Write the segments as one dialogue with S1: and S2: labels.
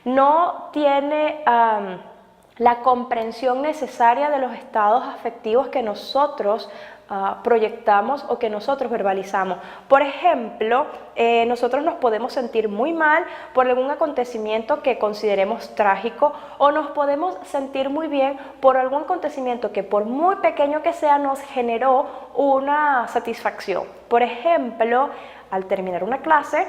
S1: no tiene la comprensión necesaria de los estados afectivos que nosotros proyectamos o que nosotros verbalizamos. Por ejemplo, nosotros nos podemos sentir muy mal por algún acontecimiento que consideremos trágico, o nos podemos sentir muy bien por algún acontecimiento que, por muy pequeño que sea, nos generó una satisfacción. Por ejemplo, al terminar una clase,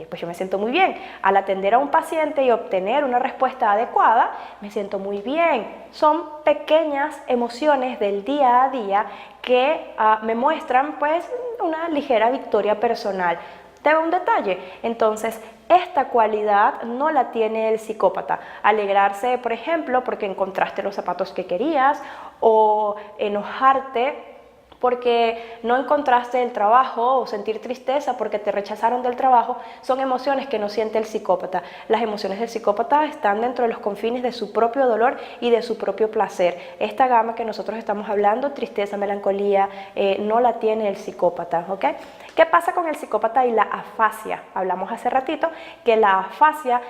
S1: pues yo me siento muy bien. Al atender a un paciente y obtener una respuesta adecuada, me siento muy bien. Son pequeñas emociones del día a día que me muestran pues una ligera victoria personal. Te doy un detalle. Entonces, esta cualidad no la tiene el psicópata. Alegrarse, por ejemplo, porque encontraste los zapatos que querías, o enojarte porque no encontraste el trabajo, o sentir tristeza porque te rechazaron del trabajo, son emociones que no siente el psicópata. Las emociones del psicópata están dentro de los confines de su propio dolor y de su propio placer. Esta gama que nosotros estamos hablando, tristeza, melancolía, no la tiene el psicópata, ¿ok? ¿Qué pasa con el psicópata y la afasia? Hablamos hace ratito que la afasia,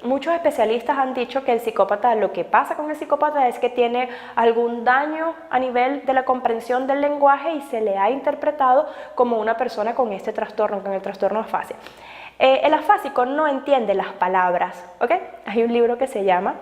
S1: muchos especialistas han dicho que el psicópata, lo que pasa con el psicópata es que tiene algún daño a nivel de la comprensión del lenguaje y se le ha interpretado como una persona con este trastorno, con el trastorno afasia. El afásico no entiende las palabras, ¿ok? Hay un libro que se llama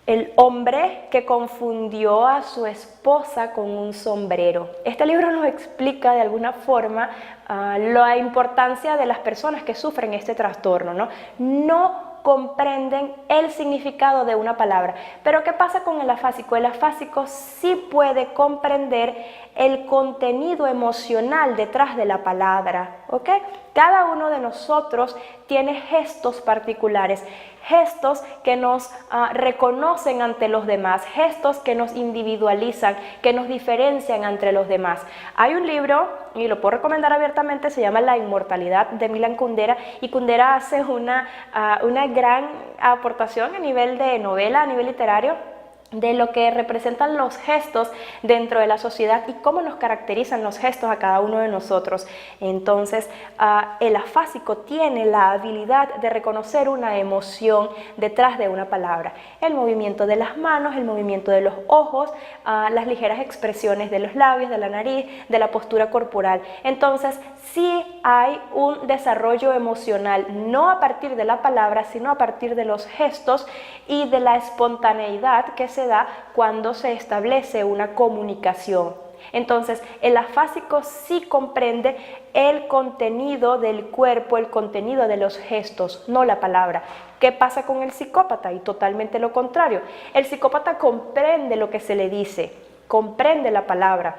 S1: El hombre que confundió a su esposa con un sombrero. Este libro nos explica de alguna forma la importancia de las personas que sufren este trastorno, ¿no? No comprenden el significado de una palabra. Pero ¿qué pasa con el afásico? El afásico sí puede comprender el contenido emocional detrás de la palabra, ¿ok? Cada uno de nosotros tiene gestos particulares, gestos que nos reconocen ante los demás, gestos que nos individualizan, que nos diferencian entre los demás. Hay un libro, y lo puedo recomendar abiertamente, se llama La inmortalidad, de Milan Kundera, y Kundera hace una gran aportación a nivel de novela, a nivel literario, de lo que representan los gestos dentro de la sociedad y cómo nos caracterizan los gestos a cada uno de nosotros. Entonces, el afásico tiene la habilidad de reconocer una emoción detrás de una palabra. El movimiento de las manos, el movimiento de los ojos, las ligeras expresiones de los labios, de la nariz, de la postura corporal. Entonces, sí hay un desarrollo emocional, no a partir de la palabra, sino a partir de los gestos y de la espontaneidad que se da cuando se establece una comunicación. Entonces, el afásico sí comprende el contenido del cuerpo, el contenido de los gestos, no la palabra. ¿Qué pasa con el psicópata? Y totalmente lo contrario. El psicópata comprende lo que se le dice, comprende la palabra,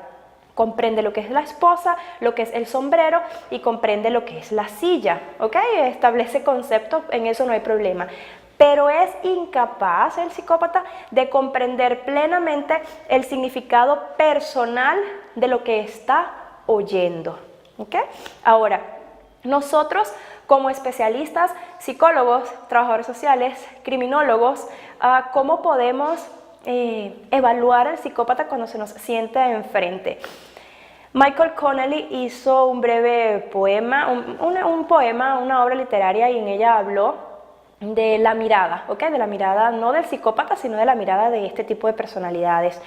S1: comprende lo que es la esposa, lo que es el sombrero y comprende lo que es la silla, ¿ok? Establece conceptos, en eso no hay problema. Pero es incapaz el psicópata de comprender plenamente el significado personal de lo que está oyendo, ¿ok? Ahora, nosotros como especialistas, psicólogos, trabajadores sociales, criminólogos, ¿cómo podemos evaluar al psicópata cuando se nos siente enfrente? Michael Connelly hizo un breve poema, una obra literaria, y en ella habló de la mirada, ¿ok? De la mirada no del psicópata, sino de la mirada de este tipo de personalidades.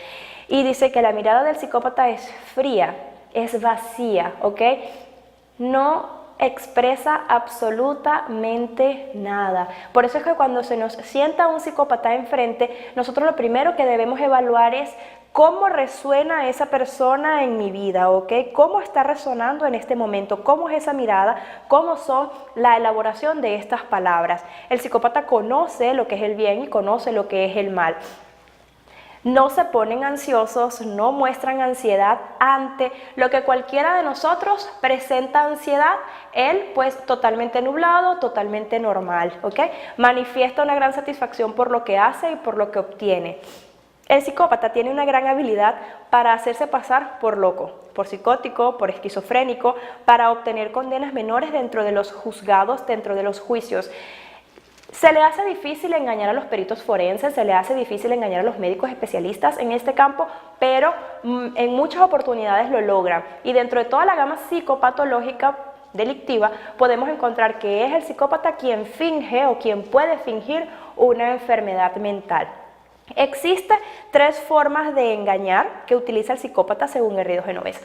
S1: Y dice que la mirada del psicópata es fría, es vacía, ¿ok? No expresa absolutamente nada. Por eso es que cuando se nos sienta un psicópata enfrente, nosotros lo primero que debemos evaluar es cómo resuena esa persona en mi vida, ¿ok? ¿Cómo está resonando en este momento? ¿Cómo es esa mirada? ¿Cómo son la elaboración de estas palabras? El psicópata conoce lo que es el bien y conoce lo que es el mal. No se ponen ansiosos, no muestran ansiedad ante lo que cualquiera de nosotros presenta ansiedad. Él pues totalmente nublado, totalmente normal, ¿ok? Manifiesta una gran satisfacción por lo que hace y por lo que obtiene. El psicópata tiene una gran habilidad para hacerse pasar por loco, por psicótico, por esquizofrénico, para obtener condenas menores dentro de los juzgados, dentro de los juicios. Se le hace difícil engañar a los peritos forenses, se le hace difícil engañar a los médicos especialistas en este campo, pero en muchas oportunidades lo logran. Y dentro de toda la gama psicopatológica delictiva, podemos encontrar que es el psicópata quien finge o quien puede fingir una enfermedad mental. Existen 3 formas de engañar que utiliza el psicópata según Garrido Genovés.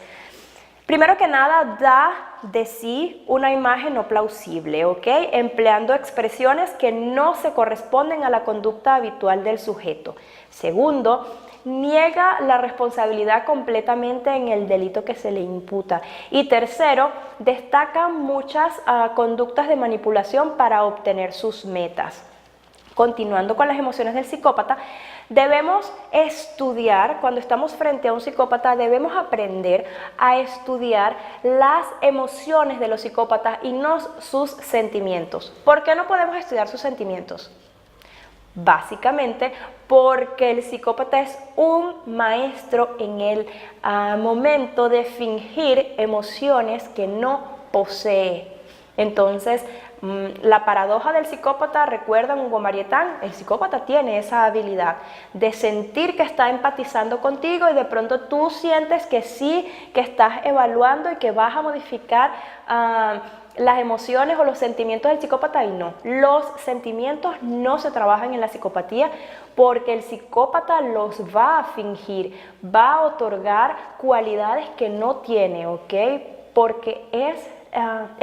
S1: Primero que nada, da de sí una imagen no plausible, ¿ok? Empleando expresiones que no se corresponden a la conducta habitual del sujeto. Segundo, niega la responsabilidad completamente en el delito que se le imputa. Y tercero, destaca muchas conductas de manipulación para obtener sus metas. Continuando con las emociones del psicópata, debemos estudiar, cuando estamos frente a un psicópata, debemos aprender a estudiar las emociones de los psicópatas y no sus sentimientos. ¿Por qué no podemos estudiar sus sentimientos? Básicamente porque el psicópata es un maestro en el momento de fingir emociones que no posee. Entonces, la paradoja del psicópata, recuerdan Hugo Marietán, el psicópata tiene esa habilidad de sentir que está empatizando contigo y de pronto tú sientes que sí, que estás evaluando y que vas a modificar las emociones o los sentimientos del psicópata, y no. Los sentimientos no se trabajan en la psicopatía porque el psicópata los va a fingir, va a otorgar cualidades que no tiene, ¿ok? Porque es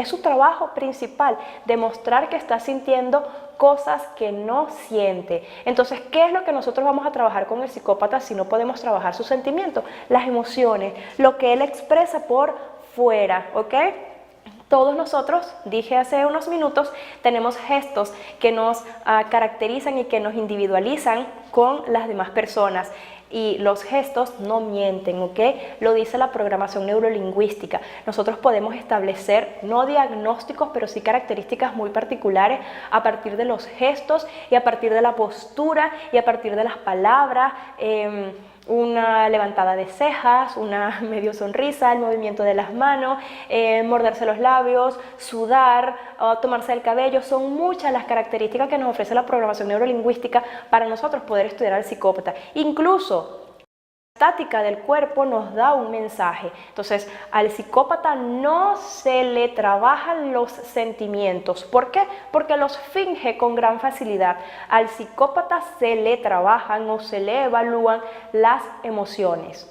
S1: su trabajo principal, demostrar que está sintiendo cosas que no siente. Entonces, ¿qué es lo que nosotros vamos a trabajar con el psicópata si no podemos trabajar sus sentimientos? Las emociones, lo que él expresa por fuera, ¿ok? Todos nosotros, dije hace unos minutos, tenemos gestos que nos caracterizan y que nos individualizan con las demás personas. Y los gestos no mienten, ¿ok? Lo dice la programación neurolingüística. Nosotros podemos establecer, no diagnósticos, pero sí características muy particulares a partir de los gestos y a partir de la postura y a partir de las palabras, una levantada de cejas, una medio sonrisa, el movimiento de las manos, morderse los labios, sudar, tomarse el cabello. Son muchas las características que nos ofrece la programación neurolingüística para nosotros poder estudiar al psicópata. Incluso la estática del cuerpo nos da un mensaje. Entonces, al psicópata no se le trabajan los sentimientos. ¿Por qué? Porque los finge con gran facilidad. Al psicópata se le trabajan o se le evalúan las emociones.